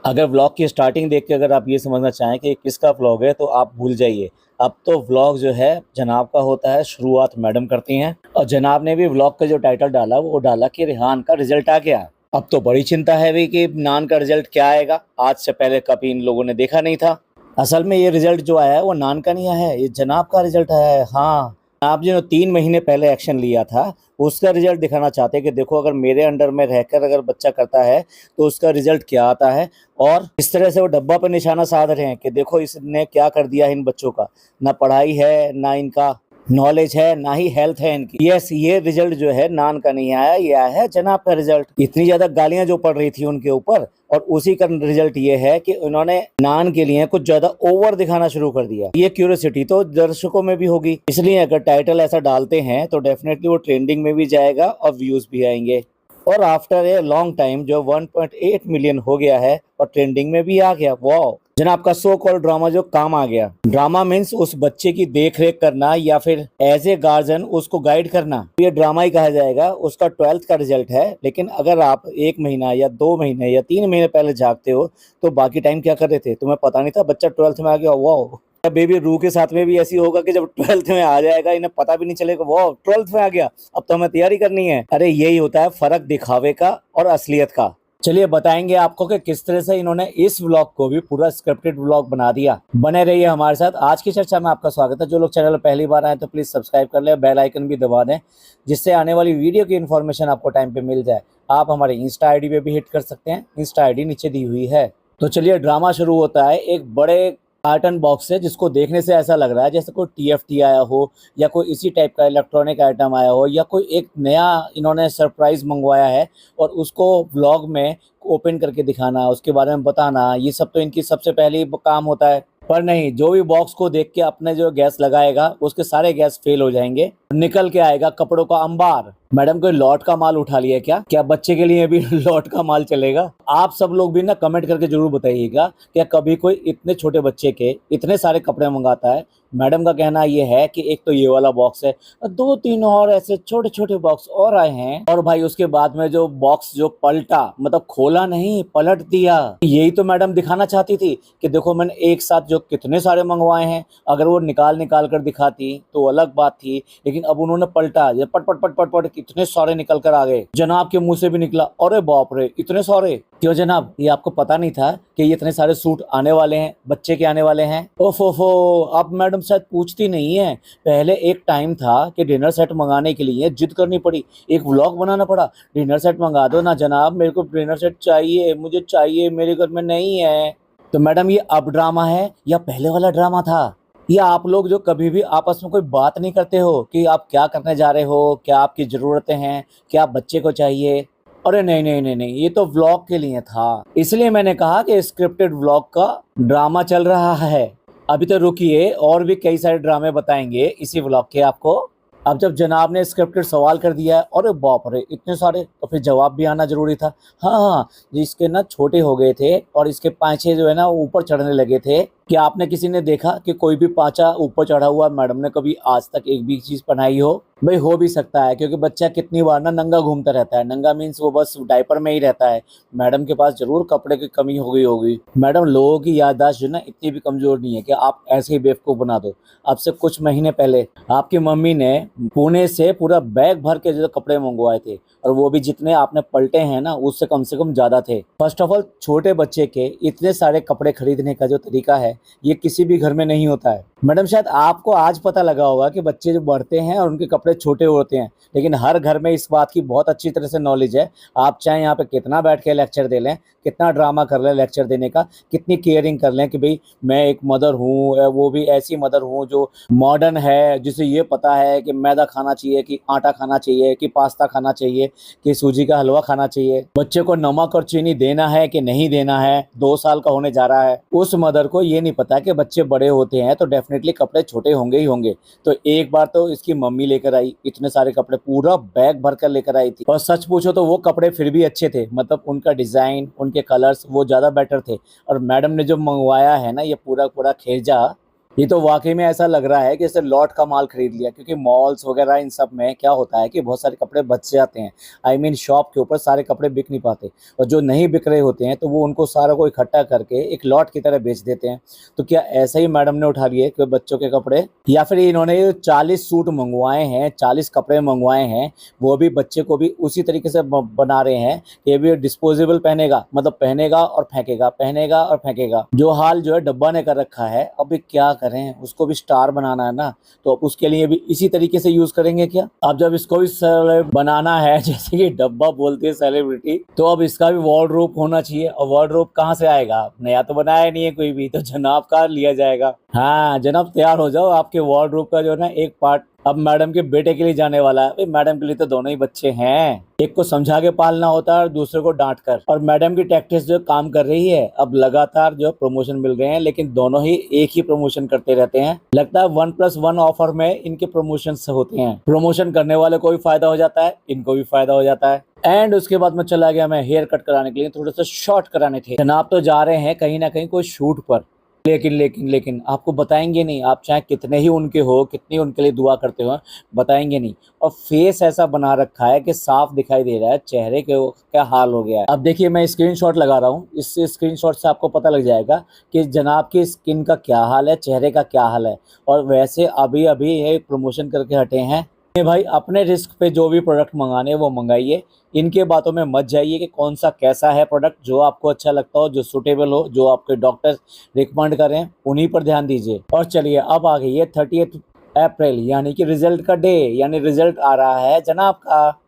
अगर व्लॉग की स्टार्टिंग देख के अगर आप ये समझना चाहें कि किसका व्लॉग है तो आप भूल जाइए। अब तो व्लॉग जो है जनाब का होता है, शुरुआत मैडम करती हैं और जनाब ने भी व्लॉग का जो टाइटल डाला वो डाला कि रेहान का रिजल्ट आ गया। अब तो बड़ी चिंता है भी कि नान का रिजल्ट क्या आएगा, आज से पहले कभी इन लोगों ने देखा नहीं था। असल में ये रिजल्ट जो आया है वो नान का नहीं आया है, ये जनाब का रिजल्ट आया है। हाँ, आप जो 3 महीने पहले एक्शन लिया था उसका रिजल्ट दिखाना चाहते हैं कि देखो अगर मेरे अंडर में रहकर अगर बच्चा करता है तो उसका रिजल्ट क्या आता है। और इस तरह से वो डब्बा पर निशाना साध रहे हैं कि देखो इसने क्या कर दिया है इन बच्चों का, ना पढ़ाई है ना इनका नॉलेज है ना ही हेल्थ है इनकी। यस, ये रिजल्ट जो है नान का नहीं आया, ये आया है जनाब का रिजल्ट। इतनी ज्यादा गालियां जो पड़ रही थी उनके ऊपर और उसी का रिजल्ट ये है कि उन्होंने नान के लिए कुछ ज्यादा ओवर दिखाना शुरू कर दिया। ये क्यूरियोसिटी तो दर्शकों में भी होगी, इसलिए अगर टाइटल ऐसा डालते हैं तो डेफिनेटली वो ट्रेंडिंग में भी जाएगा और व्यूज भी आएंगे। और आफ्टर ए लॉन्ग टाइम जो 1.8 मिलियन हो गया है और ट्रेंडिंग में भी आ गया। वाह, जनाब का सो कॉल्ड ड्रामा जो काम आ गया। ड्रामा मीन्स उस बच्चे की देख रेख करना या फिर एज ए गार्जियन उसको गाइड करना, ये ड्रामा ही कहा जाएगा। उसका 12th का रिजल्ट है, लेकिन अगर आप 1 महीना या 2 महीने या 3 महीने पहले झाँकते हो तो बाकी टाइम क्या कर रहे थे, तुम्हें पता नहीं था बच्चा 12th में आ गया। वाह, बेबी रू के साथ में भी ऐसी होगा कि जब 12th में आ जाएगा इन्हें पता भी नहीं चलेगा वाह 12th में आ गया, अब तो हमें तैयारी करनी है। अरे यही होता है फर्क दिखावे का और असलियत का। चलिए बताएंगे आपको कि किस तरह से इन्होंने इस व्लॉग को भी पूरा स्क्रिप्टेड व्लॉग बना दिया। बने रहिए हमारे साथ, आज की चर्चा में आपका स्वागत है। जो लोग चैनल पर पहली बार आए तो प्लीज सब्सक्राइब कर ले, बेल आइकन भी दबा दें जिससे आने वाली वीडियो की इन्फॉर्मेशन आपको टाइम पे मिल जाए। आप हमारे इंस्टा आईडी पे भी हिट कर सकते हैं, इंस्टा आईडी नीचे दी हुई है। तो चलिए ड्रामा शुरू होता है एक बड़े कार्टन बॉक्स से जिसको देखने से ऐसा लग रहा है जैसे कोई टीएफटी आया हो या कोई इसी टाइप का इलेक्ट्रॉनिक आइटम आया हो या कोई एक नया इन्होंने सरप्राइज मंगवाया है और उसको व्लॉग में ओपन करके दिखाना, उसके बारे में बताना, ये सब तो इनकी सबसे पहली काम होता है। पर नहीं, जो भी बॉक्स को देख के अपने जो गैस लगाएगा उसके सारे गैस फेल हो जाएंगे, निकल के आएगा कपड़ों का अंबार। मैडम कोई लॉट का माल उठा लिया क्या? क्या बच्चे के लिए भी लॉट का माल चलेगा? आप सब लोग भी ना कमेंट करके जरूर बताइएगा क्या कभी कोई इतने छोटे बच्चे के इतने सारे कपड़े मंगाता है। मैडम का कहना ये है कि एक तो ये वाला बॉक्स है और 2-3 और ऐसे छोटे छोटे बॉक्स और आए हैं। और भाई उसके बाद में जो बॉक्स जो पलटा, मतलब खोला नहीं पलट दिया, यही तो मैडम दिखाना चाहती थी कि देखो मैंने एक साथ जो कितने सारे मंगवाए हैं। अगर वो निकाल निकाल कर दिखाती तो अलग बात थी, लेकिन अब उन्होंने पलटा, ये पट पट पट पट पट इतने सारे निकल कर आ गए। जनाब के मुंह से भी निकला अरे बाप रे इतने सारे। क्यों जनाब, ये आपको पता नहीं था कि ये इतने सारे सूट आने वाले हैं, बच्चे के आने वाले हैं? ओफो, अब मैडम शायद पूछती नहीं है। पहले एक टाइम था कि डिनर सेट मंगाने के लिए जिद करनी पड़ी, एक व्लॉग बनाना पड़ा, डिनर सेट मंगा दो ना जनाब, मेरे को डिनर सेट चाहिए, मुझे चाहिए, मेरे घर में नहीं है। तो मैडम ये अब ड्रामा है या पहले वाला ड्रामा था? या आप लोग जो कभी भी आपस में कोई बात नहीं करते हो कि आप क्या करने जा रहे हो, क्या आपकी ज़रूरतें हैं, क्या बच्चे को चाहिए? अरे नहीं नहीं नहीं नहीं, ये तो व्लॉग के लिए था, इसलिए मैंने कहा कि स्क्रिप्टेड व्लॉग का ड्रामा चल रहा है। अभी तो रुकिए, और भी कई सारे ड्रामे बताएंगे इसी व्लॉग के आपको। अब जब जनाब ने स्क्रिप्टेड सवाल कर दिया है, अरे बाप रे इतने सारे, तो फिर जवाब भी आना जरूरी था। हाँ हाँ, इसके ना छोटे हो गए थे और इसके पांचे जो है ना ऊपर चढ़ने लगे थे। क्या आपने किसी ने देखा कि कोई भी पांचा ऊपर चढ़ा हुआ मैडम ने कभी आज तक एक भी चीज पहनाई हो? भाई हो भी सकता है क्योंकि बच्चा कितनी बार ना नंगा घूमता रहता है। नंगा मीन्स वो बस डायपर में ही रहता है। मैडम के पास जरूर कपड़े की कमी हो गई होगी। मैडम लोगों की याददाश्त जो ना इतनी भी कमजोर नहीं है कि आप ऐसे ही बेवकूफ बना दो। अब से कुछ महीने पहले आपकी मम्मी ने पुणे से पूरा बैग भर के जो कपड़े मंगवाए थे और वो भी जितने आपने पलटे हैं ना उससे कम से कम ज्यादा थे। फर्स्ट ऑफ ऑल छोटे बच्चे के इतने सारे कपड़े खरीदने का जो तरीका है ये किसी भी घर में नहीं होता है। मैडम शायद आपको आज पता लगा होगा कि बच्चे जो बढ़ते हैं और उनके कपड़े छोटे होते हैं, लेकिन हर घर में इस बात की बहुत अच्छी तरह से नॉलेज है। आप चाहे यहाँ पे कितना बैठ के लेक्चर दे लें, कितना ड्रामा कर लें लेक्चर देने का, कितनी केयरिंग कर लें कि भाई मैं एक मदर हूँ, वो भी ऐसी मदर हूँ जो मॉडर्न है, जिसे ये पता है कि मैदा खाना चाहिए कि आटा खाना चाहिए कि पास्ता खाना चाहिए कि सूजी का हलवा खाना चाहिए, बच्चे को नमक और चीनी देना है कि नहीं देना है, 2 साल का होने जा रहा है। उस मदर को ये नहीं पता कि बच्चे बड़े होते हैं तो डेफिनेटली कपड़े छोटे होंगे ही होंगे। तो एक बार तो इसकी मम्मी लेकर आई इतने सारे कपड़े, पूरा बैग भर कर लेकर आई थी। और सच पूछो तो वो कपड़े फिर भी अच्छे थे, मतलब उनका डिजाइन, उनके कलर्स वो ज्यादा बेटर थे। और मैडम ने जो मंगवाया है ना ये पूरा पूरा खेजा, ये तो वाकई में ऐसा लग रहा है कि जैसे लॉट का माल खरीद लिया, क्योंकि मॉल्स वगैरह इन सब में क्या होता है कि बहुत सारे कपड़े बच जाते हैं। आई मीन शॉप के ऊपर सारे कपड़े बिक नहीं पाते, और जो नहीं बिक रहे होते हैं तो वो उनको सारा को इकट्ठा करके एक लॉट की तरह बेच देते हैं। तो क्या ऐसा ही मैडम ने उठा लिए कि बच्चों के कपड़े, या फिर इन्होंने 40 सूट मंगवाए हैं, 40 कपड़े मंगवाए हैं, वो भी बच्चे को भी उसी तरीके से बना रहे हैं कि ये भी डिस्पोजेबल पहनेगा, मतलब पहनेगा और फेंकेगा, पहनेगा और फेंकेगा। जो हाल जो है डब्बा ने कर रखा है। अभी क्या करें, उसको भी स्टार बनाना है ना, तो अब उसके लिए भी इसी तरीके से यूज करेंगे क्या। अब जब इसको भी सेलेब बनाना है जैसे कि डब्बा बोलते हैं सेलिब्रिटी, तो अब इसका भी वार्डरोब होना चाहिए। और वार्डरोब कहाँ से आएगा, नया तो बनाया नहीं है कोई भी, तो जनाब का लिया जाएगा। हाँ जनाब तैयार हो जाओ, आपके वार्डरोब का जो है ना एक पार्ट अब मैडम के बेटे के लिए जाने वाला है। भाई मैडम के लिए तो दोनों ही बच्चे हैं, एक को समझा के पालना होता है और दूसरे को डांट कर। और मैडम की टैक्टिक्स जो काम कर रही है, अब लगातार जो प्रमोशन मिल रहे हैं, लेकिन दोनों ही एक ही प्रमोशन करते रहते हैं। लगता है 1+1 ऑफर में इनके प्रमोशन होते हैं। प्रमोशन करने वाले को भी फायदा हो जाता है, इनको भी फायदा हो जाता है। एंड उसके बाद में चला गया मैं हेयर कट कराने के लिए, थोड़ा सा शॉर्ट कराने थे। जनाब तो जा रहे हैं कहीं ना कहीं कोई शूट पर, लेकिन आपको बताएंगे नहीं। आप चाहे कितने ही उनके हो, कितनी उनके लिए दुआ करते हो, बताएंगे नहीं। और फेस ऐसा बना रखा है कि साफ दिखाई दे रहा है चेहरे के क्या हाल हो गया है। अब देखिए मैं स्क्रीनशॉट लगा रहा हूँ, इस स्क्रीनशॉट से आपको पता लग जाएगा कि जनाब की स्किन का क्या हाल है, चेहरे का क्या हाल है। और वैसे अभी अभी ये प्रमोशन करके हटे हैं। भाई अपने रिस्क पे जो भी प्रोडक्ट मंगाने वो मंगाइए, इनके बातों में मत जाइए कि कौन सा कैसा है प्रोडक्ट। जो आपको अच्छा लगता हो, जो सूटेबल हो, जो आपके डॉक्टर रिकमेंड करें, उन्हीं पर ध्यान दीजिए। और चलिए अब आ गई है 30 अप्रैल, यानी कि रिजल्ट का डे, यानी रिजल्ट आ रहा है जनाब का।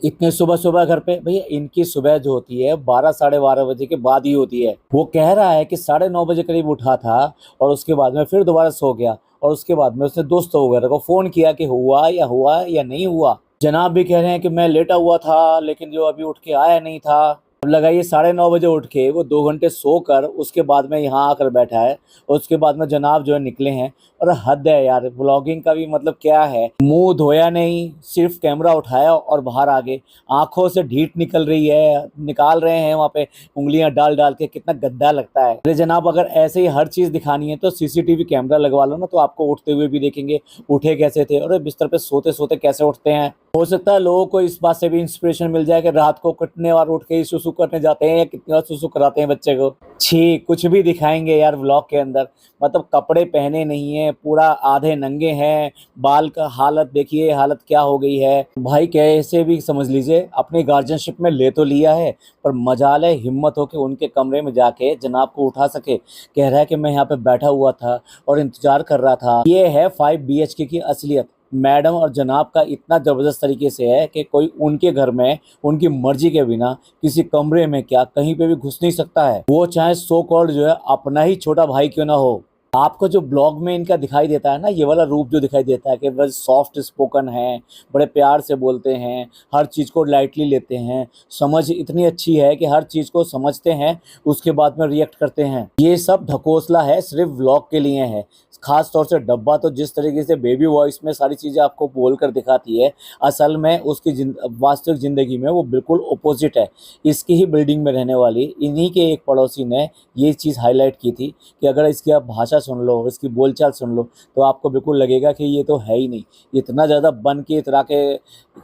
इतने सुबह सुबह घर पे, भैया इनकी सुबह जो होती है 12-12:30 बजे के बाद ही होती है। वो कह रहा है कि 9:30 बजे करीब उठा था, और उसके बाद में फिर दोबारा सो गया, और उसके बाद में उसने दोस्तों वगैरह को फोन किया कि हुआ या नहीं हुआ। जनाब भी कह रहे हैं कि मैं लेटा हुआ था, लेकिन जो अभी उठ के आया नहीं था। अब लगाइए 9:30 बजे उठ के वो 2 घंटे सोकर उसके बाद में यहाँ आकर बैठा है, और उसके बाद में जनाब जो है निकले हैं। और हद है यार, व्लॉगिंग का भी मतलब क्या है, मुंह धोया नहीं, सिर्फ कैमरा उठाया और बाहर आ गए। आंखों से ढीठ निकल रही है, निकाल रहे हैं वहाँ पे उंगलियां डाल डाल के, कितना गंदा लगता है। अरे जनाब अगर ऐसे ही हर चीज दिखानी है तो सीसीटीवी कैमरा लगवा लो ना, तो आपको उठते हुए भी देखेंगे, उठे कैसे थे और बिस्तर पे सोते सोते कैसे उठते हैं। हो सकता है लोगों को इस बात से भी इंस्पिरेशन मिल जाए कि रात को कितने बार उठ के ही सुसु करने जाते हैं, या कितनी बार सुसु कराते हैं बच्चे को। छी, कुछ भी दिखाएंगे यार व्लॉग के अंदर। मतलब कपड़े पहने नहीं है, पूरा आधे नंगे हैं, बाल का हालत देखिए, हालत क्या हो गई है। भाई कैसे भी समझ लीजिए, अपनी गार्जियनशिप में ले तो लिया है, पर मजाल है हिम्मत हो के उनके कमरे में जाके जनाब को उठा सके। कह रहा है कि मैं यहाँ पे बैठा हुआ था और इंतजार कर रहा था। ये है 5 BHK की असलियत। मैडम और जनाब का इतना जबरदस्त तरीके से है कि कोई उनके घर में उनकी मर्जी के बिना किसी कमरे में क्या कहीं पे भी घुस नहीं सकता है, वो चाहे सो कॉल्ड जो है अपना ही छोटा भाई क्यों ना हो। आपको जो ब्लॉग में इनका दिखाई देता है ना, ये वाला रूप जो दिखाई देता है कि बस सॉफ्ट स्पोकन है, बड़े प्यार से बोलते हैं, हर चीज़ को लाइटली लेते हैं, समझ इतनी अच्छी है कि हर चीज़ को समझते हैं, उसके बाद में रिएक्ट करते हैं। ये सब ढकोसला है, सिर्फ व्लॉग के लिए है। खास तौर से डब्बा तो जिस तरीके से बेबी वॉइस में सारी चीज़ें आपको बोल कर दिखाती है, असल में उसकी वास्तविक ज़िंदगी में वो बिल्कुल अपोजिट है। इसकी ही बिल्डिंग में रहने वाली इन्हीं के एक पड़ोसी ने ये चीज़ हाईलाइट की थी कि अगर इसकी आप भाषा सुन लो, इसकी बोलचाल सुन लो, तो आपको बिल्कुल लगेगा कि ये तो है ही नहीं। इतना ज़्यादा बन के इतरा के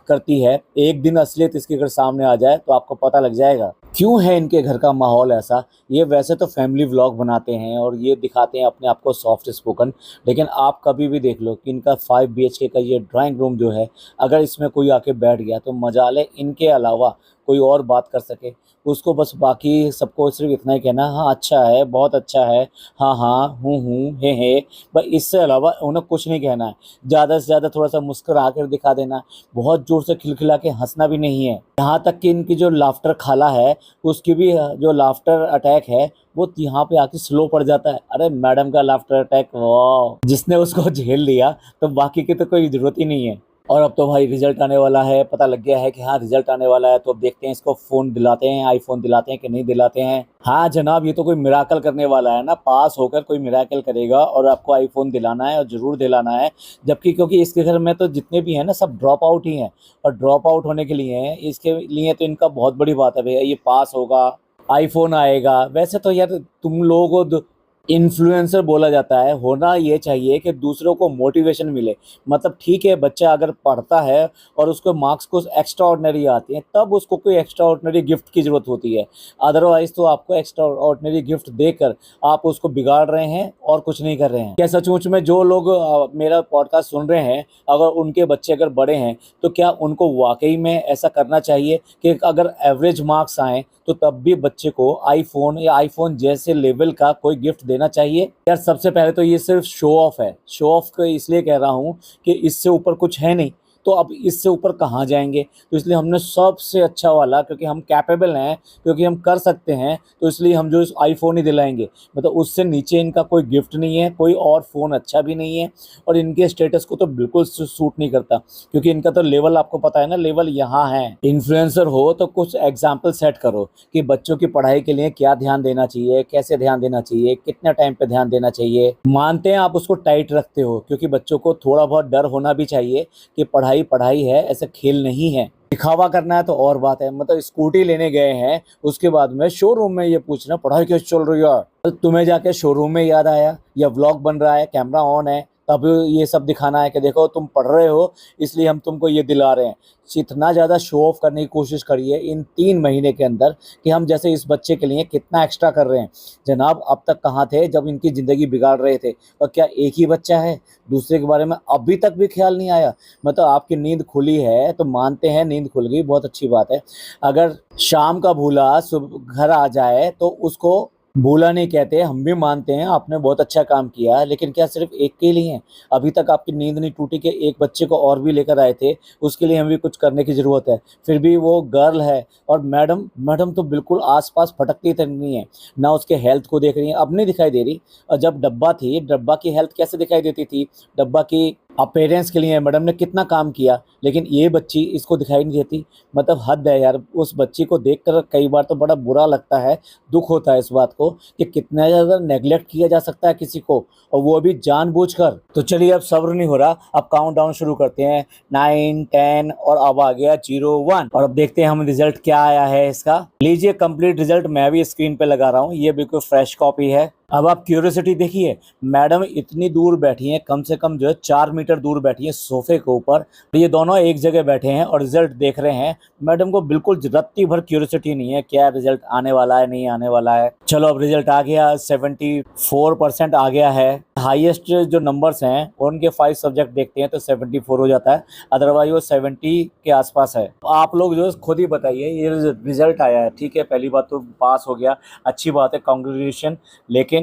करती है, एक दिन असलियत इसके अगर सामने आ जाए तो आपको पता लग जाएगा क्यों है इनके घर का माहौल ऐसा। ये वैसे तो फैमिली व्लॉग बनाते हैं और ये दिखाते हैं अपने आप को सॉफ्ट स्पोकन, लेकिन आप कभी भी देख लो कि इनका 5 BHK का ये ड्राइंग रूम जो है, अगर इसमें कोई आके बैठ गया तो मजाल है इनके अलावा कोई और बात कर सके, उसको बस बाकी सबको सिर्फ इतना ही कहना, हाँ अच्छा है, बहुत अच्छा है, हाँ हाँ, हूँ हे, बस इससे अलावा उन्हें कुछ नहीं कहना है। ज़्यादा से ज़्यादा थोड़ा सा मुस्कुरा कर दिखा देना, बहुत जोर से खिलखिला के हंसना भी नहीं है। यहाँ तक कि इनकी जो लाफ्टर खाला है, उसकी भी जो लाफ्टर अटैक है वो यहाँ पे आके स्लो पड़ जाता है। अरे मैडम का लाफ्टर अटैक, वाह, जिसने उसको झेल लिया तो बाकी की तो कोई जरूरत ही नहीं है। और अब तो भाई रिजल्ट आने वाला है, पता लग गया है कि हाँ रिजल्ट आने वाला है, तो अब देखते हैं इसको फ़ोन दिलाते हैं, आईफोन दिलाते हैं कि नहीं दिलाते हैं। हाँ जनाब, ये तो कोई मिराकल करने वाला है ना, पास होकर कोई मिराकल करेगा और आपको आईफोन दिलाना है, और ज़रूर दिलाना है। जबकि क्योंकि इसके घर में तो जितने भी हैं ना सब ड्रॉप आउट ही हैं, और ड्रॉप आउट होने के लिए हैं, इसके लिए तो इनका बहुत बड़ी बात है भैया, ये पास होगा, आईफोन आएगा। वैसे तो यार तुम लोगों को इन्फ्लुएंसर बोला जाता है, होना ये चाहिए कि दूसरों को मोटिवेशन मिले। मतलब ठीक है, बच्चा अगर पढ़ता है और उसको मार्क्स कुछ एक्स्ट्रा ऑर्डिनरी आते हैं, तब उसको कोई एक्स्ट्रा ऑर्डिनरी गिफ्ट की ज़रूरत होती है। अदरवाइज़ तो आपको एक्स्ट्रा ऑर्डिनरी गिफ्ट देकर आप उसको बिगाड़ रहे हैं और कुछ नहीं कर रहे हैं। क्या सचमुच में जो लोग मेरा पॉडकास्ट सुन रहे हैं, अगर उनके बच्चे अगर बड़े हैं, तो क्या उनको वाक़ई में ऐसा करना चाहिए कि अगर एवरेज मार्क्स आएँ, तो तब भी बच्चे को आईफ़ोन या आईफ़ोन जैसे लेवल का कोई गिफ्ट देना चाहिए? यार सबसे पहले तो ये सिर्फ़ शो ऑफ है। शो ऑफ को इसलिए कह रहा हूँ कि इससे ऊपर कुछ है नहीं, तो अब इससे ऊपर कहाँ जाएँगे? तो इसलिए हमने सबसे अच्छा वाला, क्योंकि हम कैपेबल हैं, क्योंकि हम कर सकते हैं, तो इसलिए हम जो इस आईफ़ोन ही दिलाएँगे। मतलब उससे नीचे इनका कोई गिफ्ट नहीं है, कोई और फ़ोन अच्छा भी नहीं है, और इनके स्टेटस को तो बिल्कुल सूट नहीं करता, क्योंकि इनका तो लेवल आपको पता है ना, लेवल यहाँ है। इन्फ्लुएंसर हो तो कुछ एग्ज़ाम्पल सेट करो कि बच्चों की पढ़ाई के लिए क्या ध्यान देना चाहिए, कैसे ध्यान देना चाहिए, कितने टाइम पे ध्यान देना चाहिए। मानते हैं आप उसको टाइट रखते हो, क्योंकि बच्चों को थोड़ा बहुत डर होना भी चाहिए कि पढ़ाई पढ़ाई है, ऐसा खेल नहीं है। दिखावा करना है तो और बात है। मतलब स्कूटी लेने गए हैं, उसके बाद में शोरूम में ये पूछना पढ़ाई कैसे चल रही है यार? तो तुम्हें जाके शोरूम में याद आया, या व्लॉग बन रहा है, कैमरा ऑन है, तब ये सब दिखाना है कि देखो तुम पढ़ रहे हो, इसलिए हम तुमको ये दिला रहे हैं। इतना ज़्यादा शो ऑफ करने की कोशिश करिए इन 3 महीने के अंदर कि हम जैसे इस बच्चे के लिए कितना एक्स्ट्रा कर रहे हैं। जनाब अब तक कहाँ थे जब इनकी ज़िंदगी बिगाड़ रहे थे? और क्या एक ही बच्चा है? दूसरे के बारे में अभी तक भी ख्याल नहीं आया? मतलब आपकी नींद खुली है तो मानते हैं नींद खुल गई, बहुत अच्छी बात है। अगर शाम का भूला सुबह घर आ जाए तो उसको भूला नहीं कहते, हम भी मानते हैं आपने बहुत अच्छा काम किया, लेकिन क्या सिर्फ एक के लिए? अभी तक आपकी नींद नहीं टूटी कि एक बच्चे को और भी लेकर आए थे, उसके लिए हमें भी कुछ करने की ज़रूरत है। फिर भी वो गर्ल है, और मैडम मैडम तो बिल्कुल आस-पास भटकती तक नहीं है, ना उसके हेल्थ को देख रही हैं, अब नहीं दिखाई दे रही। और जब डब्बा थी, डब्बा की हेल्थ कैसे दिखाई देती थी? डब्बा की पेरेंट्स के लिए मैडम ने कितना काम किया, लेकिन ये बच्ची इसको दिखाई नहीं देती। मतलब हद है यार। उस बच्ची को देखकर कई बार तो बड़ा बुरा लगता है, दुःख होता है इस बात को कि कितना ज़्यादा नेग्लेक्ट किया जा सकता है किसी को, और वो भी जानबूझकर। तो चलिए अब सब्र नहीं हो रहा, अब काउंटडाउन शुरू करते हैं। 9, 10 और अब आ गया 0, 1, और अब देखते हैं हम रिजल्ट क्या आया है इसका। लीजिए कंप्लीट रिजल्ट मैं भी स्क्रीन पे लगा रहा हूँ, ये बिल्कुल फ्रेश कॉपी है। अब आप क्यूरियोसिटी देखिए, मैडम इतनी दूर बैठी हैं, कम से कम जो है 4 मीटर दूर बैठी हैं सोफे के ऊपर। ये दोनों एक जगह बैठे हैं और रिजल्ट देख रहे हैं। मैडम को बिल्कुल रत्ती भर क्यूरियोसिटी नहीं है क्या रिजल्ट आने वाला है, नहीं आने वाला है। चलो अब रिजल्ट आ गया, 74% आ गया है। हाईएस्ट जो नंबर्स हैं उनके 5 सब्जेक्ट देखते हैं तो 74 हो जाता है, अदरवाइज वो 70 के आसपास है। आप लोग जो खुद ही बताइए, ये रिजल्ट आया है, ठीक है, पहली बात तो पास हो गया, अच्छी बात है, कांग्रेचुलेशन। लेकिन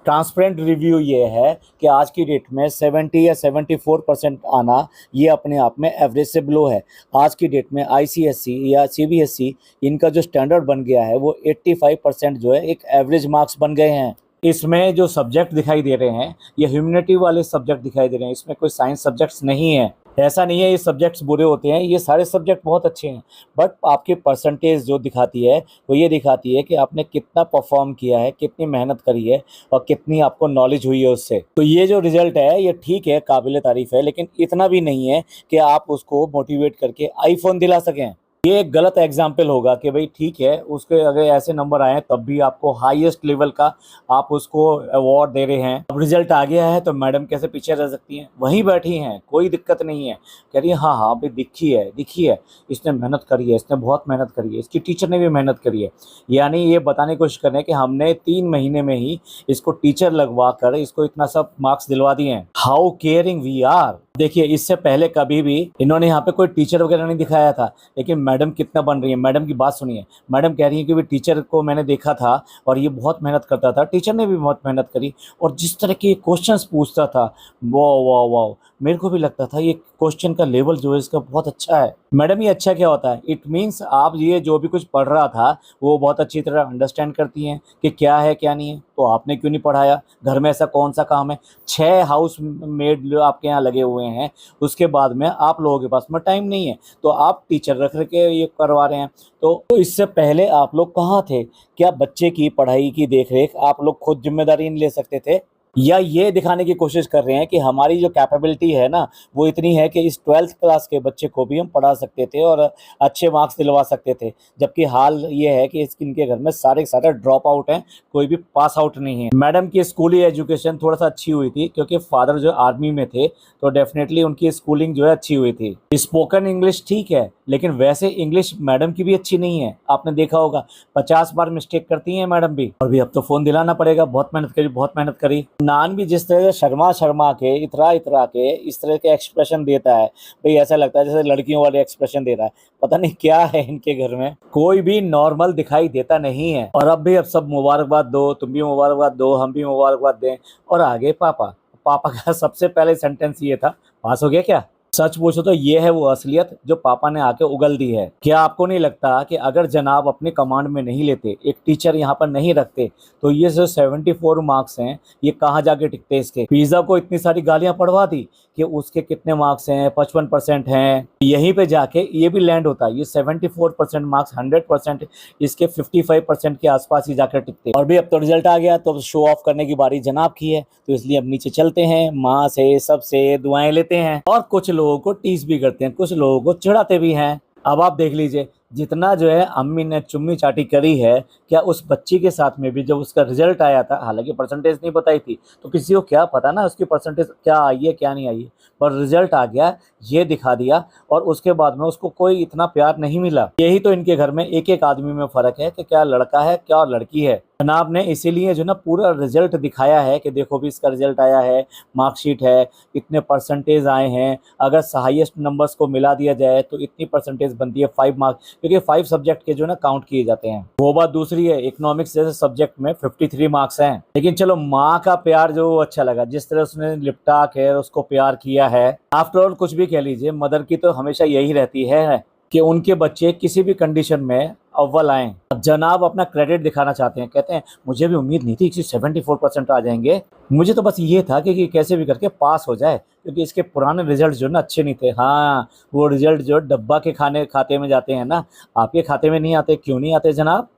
ट्रांसपेरेंट रिव्यू ये है कि आज की डेट में 70 या 74% आना ये अपने आप में एवरेज से बिलो है। आज की डेट में आईसीएसई या सीबीएसई इनका जो स्टैंडर्ड बन गया है वो 85% जो है एक एवरेज मार्क्स बन गए हैं। इसमें जो सब्जेक्ट दिखाई दे रहे हैं ये ह्यूमैनिटी वाले सब्जेक्ट दिखाई दे रहे हैं, इसमें कोई साइंस सब्जेक्ट्स नहीं है। ऐसा नहीं है ये सब्जेक्ट्स बुरे होते हैं, ये सारे सब्जेक्ट बहुत अच्छे हैं, बट आपकी परसेंटेज जो दिखाती है वो ये दिखाती है कि आपने कितना परफॉर्म किया है, कितनी मेहनत करी है और कितनी आपको नॉलेज हुई है उससे। तो ये जो रिजल्ट है ये ठीक है, काबिल तारीफ़ है, लेकिन इतना भी नहीं है कि आप उसको मोटिवेट करके आईफोन दिला सकें। ये एक गलत एग्जाम्पल होगा कि भाई ठीक है उसके अगर ऐसे नंबर आए तब भी आपको हाईएस्ट लेवल का आप उसको अवार्ड दे रहे हैं। अब रिजल्ट आ गया है तो मैडम कैसे पीछे रह सकती हैं, वहीं बैठी हैं, कोई दिक्कत नहीं है। कह रही है हाँ हाँ भाई दिखी है, इसने मेहनत करी है, इसने बहुत मेहनत करी है, इसकी टीचर ने भी मेहनत करी है। यानी ये बताने की कोशिश कर रहे हैं कि हमने 3 महीने में ही इसको टीचर लगवा कर इसको इतना सब मार्क्स दिलवा दिए हैं। How caring we are. देखिए इससे पहले कभी भी इन्होंने यहाँ पे कोई टीचर वगैरह नहीं दिखाया था, लेकिन मैडम कितना बन रही है। मैडम की बात सुनिए, मैडम कह रही है कि भाई टीचर को मैंने देखा था और ये बहुत मेहनत करता था, टीचर ने भी बहुत मेहनत करी, और जिस तरह के क्वेश्चंस पूछता था, वाह वाह वाह, मेरे को भी लगता था ये क्वेश्चन का लेवल जो है इसका बहुत अच्छा है। मैडम ये अच्छा क्या होता है? इट मीन्स आप ये जो भी कुछ पढ़ रहा था वो बहुत अच्छी तरह अंडरस्टैंड करती हैं कि क्या है क्या नहीं है, तो आपने क्यों नहीं पढ़ाया? घर में ऐसा कौन सा काम है? 6 हाउस मेड जो आपके यहाँ लगे हुए हैं, उसके बाद में आप लोगों के पास में टाइम नहीं है, तो आप टीचर रख के ये करवा रहे हैं। तो इससे पहले आप लोग कहाँ थे? क्या बच्चे की पढ़ाई की देख रेख आप लोग खुद जिम्मेदारी नहीं ले सकते थे? या ये दिखाने की कोशिश कर रहे हैं कि हमारी जो कैपेबिलिटी है ना, वो इतनी है कि इस 12th क्लास के बच्चे को भी हम पढ़ा सकते थे और अच्छे मार्क्स दिलवा सकते थे। जबकि हाल ये है कि इनके घर में सारे के सारे ड्रॉप आउट हैं, कोई भी पास आउट नहीं है। मैडम की स्कूली एजुकेशन थोड़ा सा अच्छी हुई थी क्योंकि फादर जो आर्मी में थे, तो डेफिनेटली उनकी स्कूलिंग जो है अच्छी हुई थी। स्पोकन इंग्लिश ठीक है, लेकिन वैसे इंग्लिश मैडम की भी अच्छी नहीं है। आपने देखा होगा 50 बार मिस्टेक करती हैं मैडम भी। और भी अब तो फोन दिलाना पड़ेगा, बहुत मेहनत करी, बहुत मेहनत करी। नान भी जिस तरह से शर्मा शर्मा के, इतरा इतरा के इस तरह के एक्सप्रेशन देता है, भाई ऐसा लगता है जैसे लड़कियों वाले एक्सप्रेशन दे रहा है। पता नहीं क्या है इनके घर में, कोई भी नॉर्मल दिखाई देता नहीं है। और अब भी अब सब मुबारकबाद दो, तुम भी मुबारकबाद दो, हम भी मुबारकबाद दें। और आगे पापा, पापा का सबसे पहले सेंटेंस ये था, पास हो गया क्या? सच पूछो तो ये है वो असलियत जो पापा ने आके उगल दी है। क्या आपको नहीं लगता कि अगर जनाब अपने कमांड में नहीं लेते, एक टीचर यहाँ पर नहीं रखते, तो ये जो 74 मार्क्स हैं ये कहाँ जाके टिकते? इसके पिज्जा को इतनी सारी गालियां पढ़वा दी कि उसके कितने मार्क्स हैं, 55% हैं, यहीं पे जाके ये भी लैंड होता। ये 74% मार्क्स 100% इसके 55% के आसपास ही जाकर टिकते। और भी अब तो रिजल्ट आ गया, तो शो ऑफ करने की बारी जनाब की है, तो इसलिए अब नीचे चलते हैं, माँ से सबसे दुआएं लेते हैं और कुछ लोगों को टीज भी करते हैं, कुछ लोगों को चिढ़ाते भी हैं। अब आप देख लीजिए, जितना जो है अम्मी ने चुम्मी चाटी करी है, क्या उस बच्ची के साथ में भी जब उसका रिजल्ट आया था, हालांकि परसेंटेज नहीं बताई थी, तो किसी को क्या पता ना उसकी परसेंटेज क्या आई है क्या नहीं आई है, पर रिजल्ट आ गया, ये दिखा दिया और उसके बाद में उसको कोई इतना प्यार नहीं मिला। यही तो इनके घर में एक एक आदमी में फर्क है कि क्या लड़का है क्या लड़की है। जनाब ने इसीलिए जो ना पूरा रिजल्ट दिखाया है कि देखो भी इसका रिजल्ट आया है, मार्कशीट है, इतने परसेंटेज आए हैं, अगर हाईएस्ट नंबर्स को मिला दिया जाए तो इतनी परसेंटेज बनती है 5 मार्क्स, क्योंकि 5 सब्जेक्ट के जो ना काउंट किए जाते हैं। वो बात दूसरी है, इकोनॉमिक्स जैसे सब्जेक्ट में 53 मार्क्स हैं। लेकिन चलो, माँ का प्यार जो अच्छा लगा, जिस तरह उसने लिपटा के उसको प्यार किया है। आफ्टर ऑल कुछ भी कह लीजिए, मदर की तो हमेशा यही रहती है कि उनके बच्चे किसी भी कंडीशन में अव्वल आएं। अब जनाब अपना क्रेडिट दिखाना चाहते हैं, कहते हैं मुझे भी उम्मीद नहीं थी कि 74% आ जाएंगे, मुझे तो बस ये था कि कैसे भी करके पास हो जाए, क्योंकि इसके पुराने रिजल्ट जो ना अच्छे नहीं थे। हाँ, वो रिजल्ट जो डब्बा के खाते में जाते हैं ना, आपके खाते में नहीं आते। क्यों नहीं आते जनाब?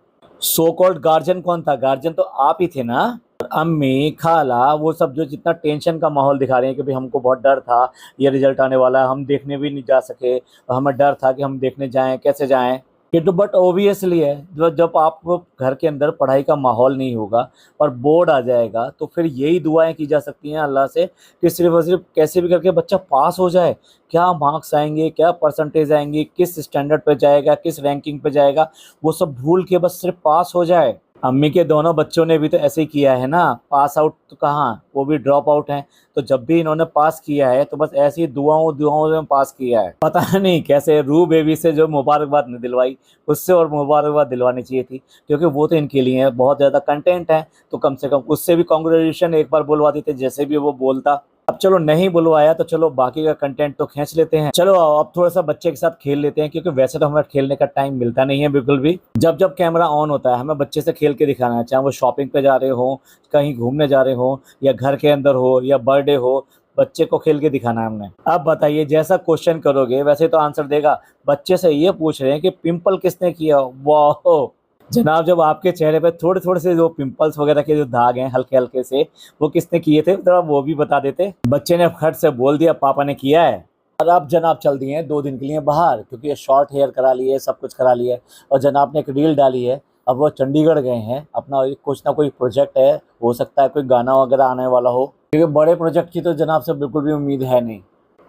सो कॉल्ड गार्जियन कौन था? गार्जियन तो आप ही थे ना। अम्मी, खाला, वो सब जो जितना टेंशन का माहौल दिखा रहे हैं कि भाई हमको बहुत डर था, ये रिजल्ट आने वाला है, हम देखने भी नहीं जा सके, हमें डर था कि हम देखने जाएं, कैसे जाएं। ये तो बट ओबियसली है, जब आप घर के अंदर पढ़ाई का माहौल नहीं होगा और बोर्ड आ जाएगा, तो फिर यही दुआएं की जा सकती हैं अल्लाह से कि सिर्फ और सिर्फ कैसे भी करके बच्चा पास हो जाए। क्या मार्क्स आएंगे, क्या परसेंटेज आएंगी, किस स्टैंडर्ड पे जाएगा, किस रैंकिंग पे जाएगा, वो सब भूल के बस सिर्फ पास हो जाए। अम्मी के दोनों बच्चों ने भी तो ऐसे ही किया है ना, पास आउट तो कहाँ, वो भी ड्रॉप आउट हैं। तो जब भी इन्होंने पास किया है तो बस ऐसी दुआओं दुआओं में पास किया है। पता नहीं कैसे रू बेबी से जो मुबारकबाद नहीं दिलवाई, उससे और मुबारकबाद दिलवानी चाहिए थी, क्योंकि वो तो इनके लिए बहुत ज़्यादा कंटेंट है, तो कम से कम उससे भी कॉन्ग्रेचुलेशन एक बार बुलवा देते, जैसे भी वो बोलता। अब चलो नहीं बुलवाया तो चलो बाकी का कंटेंट तो खींच लेते हैं। चलो अब थोड़ा सा बच्चे के साथ खेल लेते हैं, क्योंकि वैसे तो हमें खेलने का टाइम मिलता नहीं है बिल्कुल भी। जब जब कैमरा ऑन होता है हमें बच्चे से खेल के दिखाना है, चाहे वो शॉपिंग पे जा रहे हो, कहीं घूमने जा रहे हो, या घर के अंदर हो, या बर्थडे हो, बच्चे को खेल के दिखाना है हमने। अब बताइए, जैसा क्वेश्चन करोगे वैसे तो आंसर देगा। बच्चे से ये पूछ रहे हैं कि पिंपल किसने किया? वाह जनाब, जब आपके चेहरे पे थोड़े थोड़े से जो पिंपल्स वगैरह के जो दाग हैं हल्के हल्के से, वो किसने किए थे जरा वो भी बता देते। बच्चे ने खट से बोल दिया पापा ने किया है। और अब जनाब चल दिए हैं 2 दिन के लिए बाहर, क्योंकि ये शॉर्ट हेयर करा लिए, सब कुछ करा लिया है। और जनाब ने एक रील डाली है, अब वो चंडीगढ़ गए हैं, अपना कुछ ना कोई प्रोजेक्ट है, हो सकता है कोई गाना वगैरह आने वाला हो, क्योंकि बड़े प्रोजेक्ट की तो जनाब से बिल्कुल भी उम्मीद है नहीं।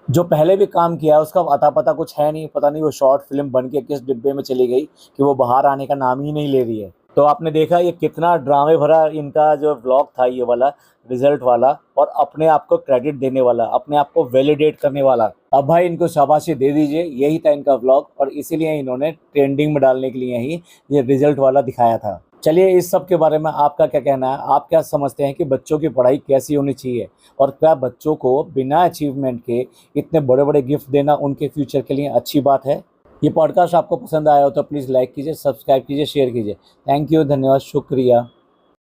जो पहले भी काम किया है उसका अता पता कुछ है नहीं, पता नहीं वो शॉर्ट फिल्म बन के किस डिब्बे में चली गई कि वो बाहर आने का नाम ही नहीं ले रही है। तो आपने देखा ये कितना ड्रामे भरा इनका जो व्लॉग था ये वाला, रिजल्ट वाला, और अपने आप को क्रेडिट देने वाला, अपने आप को वैलिडेट करने वाला। अब भाई इनको शाबाशी दे दीजिए, यही था इनका व्लॉग, और इसीलिए इन्होंने ट्रेंडिंग में डालने के लिए ही ये रिजल्ट वाला दिखाया था। चलिए, इस सब के बारे में आपका क्या कहना है? आप क्या समझते हैं कि बच्चों की पढ़ाई कैसी होनी चाहिए, और क्या बच्चों को बिना अचीवमेंट के इतने बड़े बड़े गिफ्ट देना उनके फ्यूचर के लिए अच्छी बात है? ये पॉडकास्ट आपको पसंद आया हो तो प्लीज़ लाइक कीजिए, सब्सक्राइब कीजिए, शेयर कीजिए। थैंक यू, धन्यवाद, शुक्रिया।